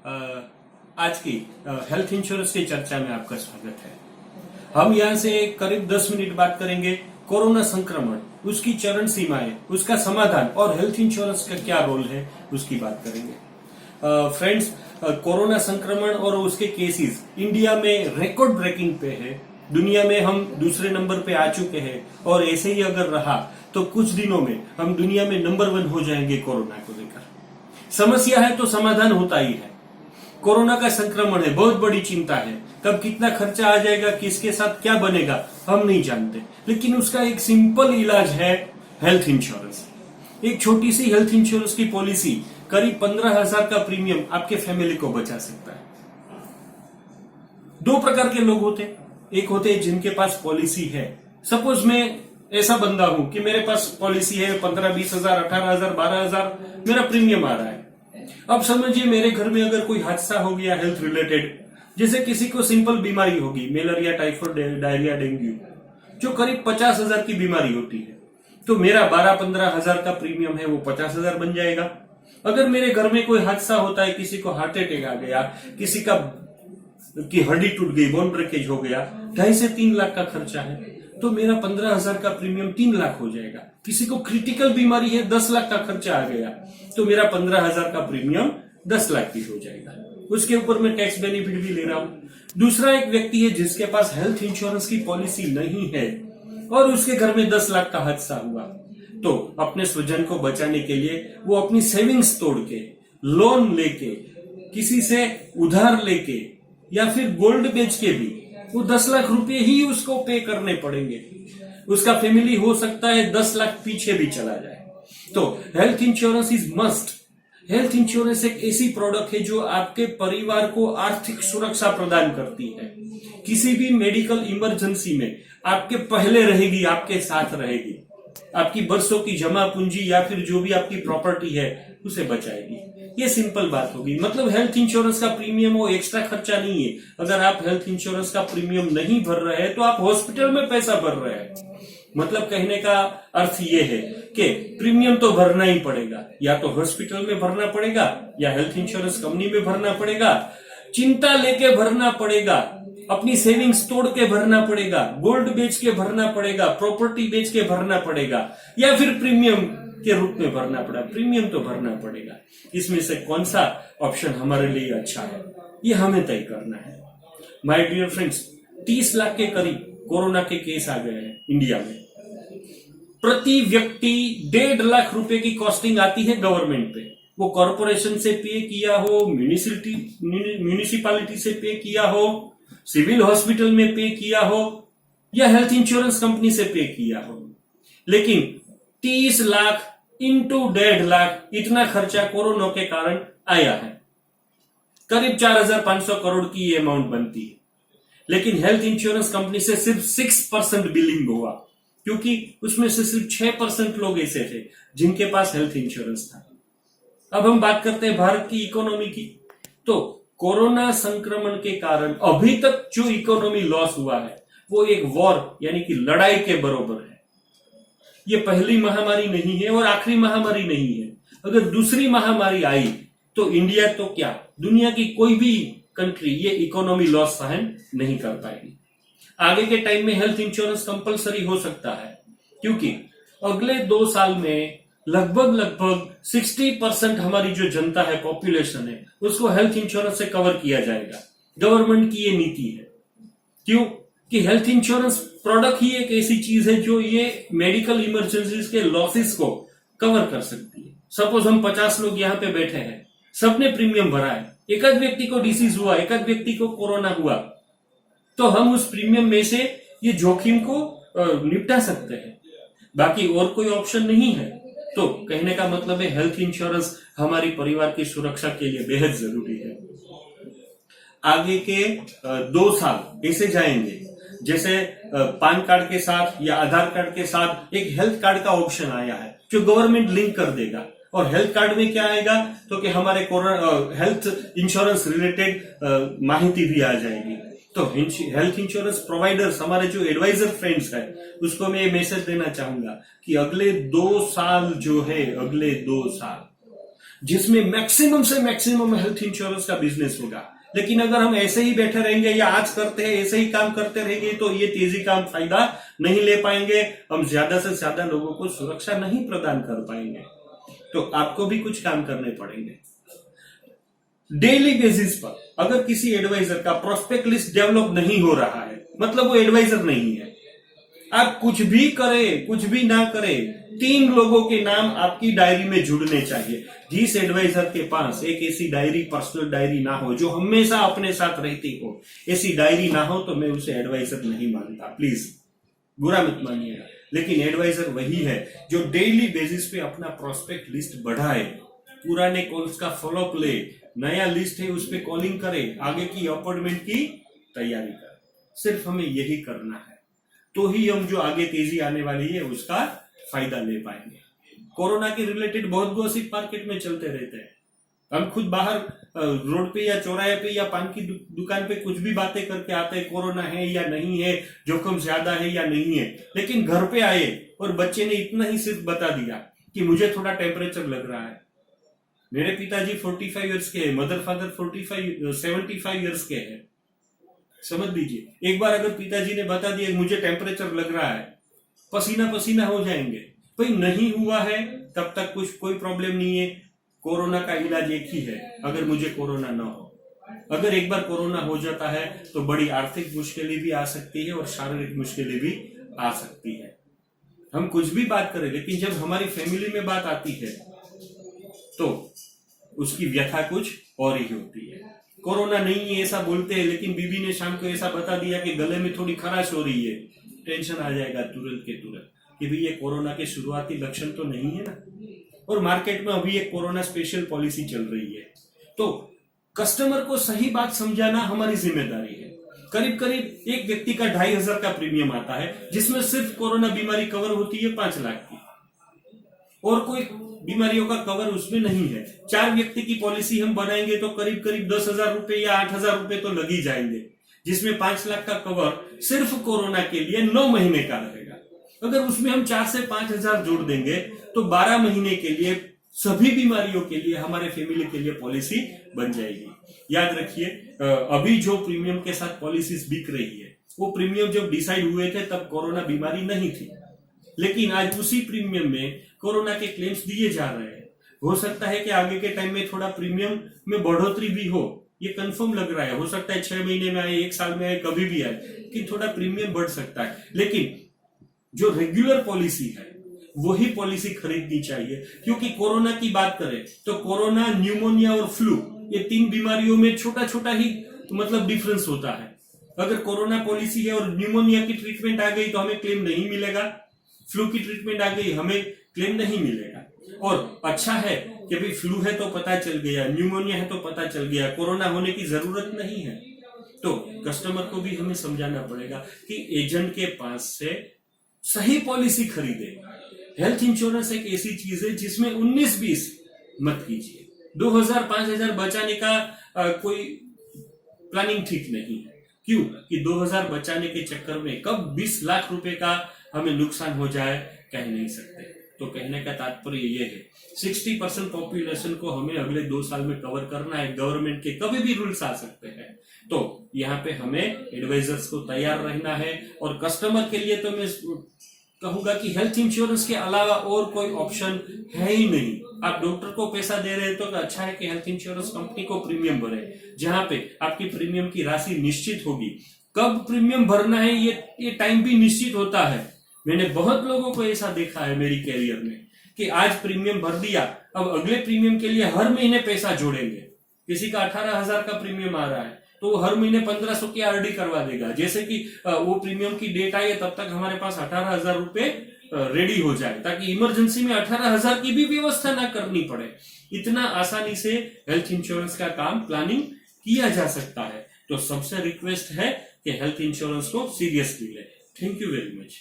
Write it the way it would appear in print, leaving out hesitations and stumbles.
आज की health insurance की चर्चा में आपका स्वागत है। हम यहाँ से करीब 10 मिनट बात करेंगे कोरोना संक्रमण, उसकी चरण सीमाएं, उसका समाधान और हेल्थ इंश्योरेंस का क्या रोल है उसकी बात करेंगे। फ्रेंड्स, कोरोना संक्रमण और उसके केसेस इंडिया में रिकॉर्ड ब्रेकिंग पे है। दुनिया में हम दूसरे नंबर पे आ चुके हैं और ऐसे ही अगर रहा तो कुछ दिनों में हम दुनिया में नंबर 1 हो जाएंगे कोरोना को लेकर। समस्या है तो समाधान होता ही है। कोरोना का संक्रमण है, बहुत बड़ी चिंता है। कब कितना खर्चा आ जाएगा, किसके साथ क्या बनेगा, हम नहीं जानते, लेकिन उसका एक सिंपल इलाज है हेल्थ इंश्योरेंस। एक छोटी सी हेल्थ इंश्योरेंस की पॉलिसी करीब 15,000 का प्रीमियम आपके फैमिली को बचा सकता है। 2 प्रकार के लोग होते हैं। एक होते हैं जिनके पास पॉलिसी है। सपोज मैं ऐसा बंदा हूं कि मेरे पास पॉलिसी है, 15-20,000, 18,000, 12,000 मेरा प्रीमियम आ रहा है। अब समझिए मेरे घर में अगर कोई हादसा हो गया हेल्थ रिलेटेड, जैसे किसी को सिंपल बीमारी होगी, मलेरिया, टाइफाइड, डायरिया, डेंगू, जो करीब 50,000 की बीमारी होती है, तो मेरा 12-15,000 का प्रीमियम है वो 50,000 बन जाएगा। अगर मेरे घर में कोई हादसा होता है, किसी को हार्ट अटैक आ गया, किसी की हड्डी टूट गई, बोन ब्रेकेज हो गया, 2.5 से 3 लाख का खर्चा है, तो मेरा 15,000 का प्रीमियम 3 लाख हो जाएगा। किसी को क्रिटिकल बीमारी है, 10 लाख का खर्चा आ गया, तो मेरा 15,000 का प्रीमियम 10 लाख की हो जाएगा। उसके ऊपर मैं टैक्स बेनिफिट भी ले रहा हूं। दूसरा एक व्यक्ति है जिसके पास हेल्थ इंश्योरेंस की पॉलिसी नहीं है और उसके घर में 10 लाख का हादसा हुआ, तो अपने स्वजन को बचाने के लिए वो अपनी सेविंग्स तोड़ के, लोन लेके, किसी से उधार लेके या फिर गोल्ड बेच के भी वो 10 लाख रुपए ही उसको पे करने पड़ेंगे। उसका फैमिली हो सकता है 10 लाख पीछे भी चला जाए। तो health insurance is must. Health insurance एक ऐसी प्रोडक्ट है जो आपके परिवार को आर्थिक सुरक्षा प्रदान करती है। किसी भी मेडिकल इमरजेंसी में आपके पहले रहेगी, आपके साथ रहेगी, आपकी बरसों की जमा पूंजी या फिर जो भी आपकी प्रॉपर्टी है उसे बचाएगी। ये सिंपल बात होगी। मतलब हेल्थ इंश्योरेंस का प्रीमियम वो एक्स्ट्रा खर्चा नहीं है। अगर आप हेल्थ इंश्योरेंस का प्रीमियम नहीं भर रहे हैं तो आप हॉस्पिटल में पैसा भर रहे हैं। मतलब कहने का अर्थ ये है कि प्रीमियम तो भरना ही पड़ेगा, या तो हॉस्पिटल में भरना पड़ेगा या हेल्थ इंश्योरेंस कंपनी में भरना पड़ेगा, चिंता लेके भरना पड़ेगा, अपनी सेविंग्स तोड़ के भरना पड़ेगा, गोल्ड बेच के भरना पड़ेगा, प्रॉपर्टी बेच के भरना पड़ेगा, या फिर प्रीमियम के रूप में भरना पड़ा। प्रीमियम तो भरना पड़ेगा। इसमें से कौन सा ऑप्शन हमारे लिए अच्छा है, ये हमें तय करना है। माय डियर फ्रेंड्स, 30 लाख के करीब कोरोना के केस आ गए हैं इंडिया में। प्रति व्यक्ति 1.5 लाख रुपए की कॉस्टिंग आती है गवर्नमेंट पे। वो कॉर्पोरेशन से पे किया हो, म्यूनिसिपैलिटी से पे किया हो, सिविल हॉस्पिटल में पे किया हो, या हेल्थ इंश्योरेंस कंपनी से पे किया हो। लेकिन 30 लाख इंटू 1.5 लाख, इतना खर्चा कोरोना के कारण आया है। करीब 4,500 करोड़ की ये अमाउंट बनती है। लेकिन हेल्थ इंश्योरेंस कंपनी से सिर्फ 6% बिलिंग हुआ, क्योंकि उसमें से सिर्फ 6% लोग ऐसे थे जिनके पास हेल्थ इंश्योरेंस था। अब हम बात करते हैं भारत की इकोनॉमी की। तो कोरोना संक्रमण के कारण अभी तक जो इकोनॉमी लॉस हुआ है वो एक वॉर यानी कि लड़ाई के बराबर है। ये पहली महामारी नहीं है और आखिरी महामारी नहीं है। अगर दूसरी महामारी आई तो इंडिया तो क्या, दुनिया की कोई भी कंट्री ये इकोनॉमी लॉस सहन नहीं कर पाएगी। आगे के टाइम में हेल्थ इंश्योरेंस कंपलसरी हो सकता है, क्योंकि अगले 2 साल में लगभग 60% हमारी जो जनता है, पॉपुलेशन है, उसको हेल्थ इंश्योरेंस से कवर किया जाएगा। गवर्नमेंट की ये नीति है। क्यों? कि हेल्थ इंश्योरेंस प्रोडक्ट ही एक ऐसी चीज है जो ये मेडिकल इमरजेंसीज के लॉसेस को कवर कर सकती है। सपोज हम 50 लोग यहाँ पे बैठे हैं, सबने प्रीमियम भरा है, एक आध व्यक्ति को डिसीज हुआ, एक आध व्यक्ति को कोरोना हुआ, तो हम उस प्रीमियम में से ये जोखिम को निपटा सकते हैं। बाकी और कोई ऑप्शन नहीं है। तो कहने का मतलब है हेल्थ इंश्योरेंस हमारी परिवार की सुरक्षा के लिए बेहद जरूरी है। आगे के 2 साल ऐसे जाएंगे जैसे पान कार्ड के साथ या आधार कार्ड के साथ एक हेल्थ कार्ड का ऑप्शन आया है जो गवर्नमेंट लिंक कर देगा। और हेल्थ कार्ड में क्या आएगा तो कि हमारे हेल्थ इंश्योरेंस रिलेटेड माहिती भी आ जाएगी। तो हेल्थ इंश्योरेंस प्रोवाइडर्स, हमारे जो एडवाइजर फ्रेंड्स है, उसको मैं ये मैसेज देना चाहूंगा कि अगले 2 साल जो है, अगले 2 साल जिसमें मैक्सिमम से मैक्सिमम हेल्थ इंश्योरेंस का बिजनेस होगा। लेकिन अगर हम ऐसे ही बैठे रहेंगे या आज करते हैं ऐसे ही काम करते रहेंगे तो ये तेजी का हम फायदा नहीं ले पाएंगे, हम ज्यादा से ज्यादा लोगों को सुरक्षा नहीं प्रदान कर पाएंगे। तो आपको भी कुछ काम करने पड़ेंगे। डेली बेसिस पर अगर किसी एडवाइजर का प्रोस्पेक्ट लिस्ट डेवलप नहीं हो रहा है, मतलब वो एडवाइजर नहीं है, आप कुछ भी करें कुछ भी ना करें, 3 लोगों के नाम आपकी डायरी में जुड़ने चाहिए। जिस एडवाइजर के पास एक ऐसी डायरी, पर्सनल डायरी ना हो जो हमेशा अपने साथ रहती हो, ऐसी डायरी ना हो, तो मैं उसे एडवाइजर नहीं मानता। प्लीज बुरा मत मानिएगा, लेकिन एडवाइजर वही है जो डेली बेसिस पे अपना प्रोस्पेक्ट लिस्ट बढ़ाए, पुराने कॉल्स का फॉलोअप ले, नया लिस्ट है उस पर कॉलिंग करे, आगे की अपॉइंटमेंट की तैयारी करे। सिर्फ हमें यही करना है, तो ही हम जो आगे तेजी आने वाली है उसका फायदा ले पाएंगे। कोरोना के रिलेटेड बहुत गॉसिप मार्केट में चलते रहते हैं। हम खुद बाहर रोड पे या चौराहे पे या पान की दुकान पे कुछ भी बातें करके आते हैं, कोरोना है या नहीं है, जोखिम ज्यादा है या नहीं है। लेकिन घर पे आए और बच्चे ने इतना ही सिर्फ बता दिया कि मुझे थोड़ा टेम्परेचर लग रहा है। मेरे पिताजी 45 ईयर्स के हैं, मदर फादर 75 ईयर्स के हैं। समझ लीजिए, एक बार अगर पिताजी ने बता दिया मुझे टेम्परेचर लग रहा है, पसीना पसीना हो जाएंगे। भाई नहीं हुआ है तब तक कोई प्रॉब्लम नहीं है। कोरोना का इलाज एक ही है, अगर मुझे कोरोना ना हो। अगर एक बार कोरोना हो जाता है तो बड़ी आर्थिक मुश्किलें भी आ सकती है और शारीरिक मुश्किलें भी आ सकती है। हम कुछ भी बात करें, लेकिन जब हमारी फैमिली में बात आती है तो उसकी व्यथा कुछ और ही होती है। कोरोना नहीं है ऐसा बोलते हैं, लेकिन बीबी ने शाम को ऐसा बता दिया कि गले में थोड़ी खराश हो रही है, टेंशन आ जाएगा तुरंत के तुरंत कि भाई ये कोरोना के शुरुआती लक्षण तो नहीं है ना। और मार्केट में अभी एक कोरोना स्पेशल पॉलिसी चल रही है, तो कस्टमर को सही बात समझाना हमारी जिम्मेदारी है। करीब करीब एक व्यक्ति का 2500 का प्रीमियम आता है, जिसमें सिर्फ कोरोना बीमारी कवर होती है 5 लाख की, और कोई बीमारियों का कवर उसमें नहीं है। 4 व्यक्ति की पॉलिसी हम बनाएंगे तो करीब करीब 10,000 रुपए या 8,000 रुपए तो लग ही जाएंगे, जिसमें 5 लाख का कवर सिर्फ कोरोना के लिए 9 महीने का रहेगा। अगर उसमें हम 4 से 5,000 जोड़ देंगे तो 12 महीने के लिए सभी बीमारियों के लिए हमारे फैमिली के लिए पॉलिसी बन जाएगी। याद रखिए, अभी जो प्रीमियम के साथ पॉलिसीज बिक रही है, वो प्रीमियम जब डिसाइड हुए थे तब कोरोना बीमारी नहीं थी, लेकिन आज उसी प्रीमियम में कोरोना के क्लेम्स दिए जा रहे हैं। हो सकता है कि आगे के टाइम में थोड़ा प्रीमियम में बढ़ोतरी भी हो, ये कंफर्म लग रहा है। हो सकता है 6 महीने में आए, 1 साल में आए, कभी भी आए कि थोड़ा प्रीमियम बढ़ सकता है। लेकिन जो रेगुलर पॉलिसी है वही पॉलिसी खरीदनी चाहिए, क्योंकि कोरोना की बात करें तो कोरोना, न्यूमोनिया और फ्लू, ये 3 बीमारियों में छोटा छोटा ही मतलब डिफरेंस होता है। अगर कोरोना पॉलिसी है और न्यूमोनिया की ट्रीटमेंट आ गई तो हमें क्लेम नहीं मिलेगा, फ्लू की ट्रीटमेंट आ गई हमें क्लेम नहीं मिलेगा। और अच्छा है कि भाई फ्लू है तो पता चल गया, न्यूमोनिया है तो पता चल गया, कोरोना होने की जरूरत नहीं है। तो कस्टमर को भी हमें समझाना पड़ेगा कि एजेंट के पास से सही पॉलिसी खरीदे। हेल्थ इंश्योरेंस एक ऐसी चीज है जिसमें 19-20 मत कीजिए। 2,000-5,000 बचाने का कोई प्लानिंग ठीक नहीं है। क्यों कि 2,000 बचाने के चक्कर में कब 20 लाख रुपए का हमें नुकसान हो जाए कह नहीं सकते। तो कहने का तात्पर्य ये है, 60% पॉपुलेशन को हमें अगले 2 साल में कवर करना है। गवर्नमेंट के कभी भी रूल्स आ सकते हैं, तो यहाँ पे हमें एडवाइजर्स को तैयार रहना है। और कस्टमर के लिए तो मैं कहूंगा कि हेल्थ इंश्योरेंस के अलावा और कोई ऑप्शन है ही नहीं। आप डॉक्टर को पैसा दे रहे हैं तो अच्छा है कि हेल्थ इंश्योरेंस कंपनी को प्रीमियम भरे, जहां पे आपकी प्रीमियम की राशि निश्चित होगी। कब प्रीमियम भरना है ये टाइम भी निश्चित होता है। मैंने बहुत लोगों को ऐसा देखा है मेरी कैरियर में कि आज प्रीमियम भर दिया, अब अगले प्रीमियम के लिए हर महीने पैसा जोड़ेंगे। किसी का 18,000 का प्रीमियम आ रहा है तो वो हर महीने 1,500 की आरडी करवा देगा, जैसे कि वो प्रीमियम की डेट आई है तब तक हमारे पास 18,000 रुपए रेडी हो जाए, ताकि इमरजेंसी में 18,000 की भी व्यवस्था ना करनी पड़े। इतना आसानी से हेल्थ इंश्योरेंस का काम प्लानिंग किया जा सकता है। तो सबसे रिक्वेस्ट है कि हेल्थ इंश्योरेंस को सीरियसली ले। Thank you very much.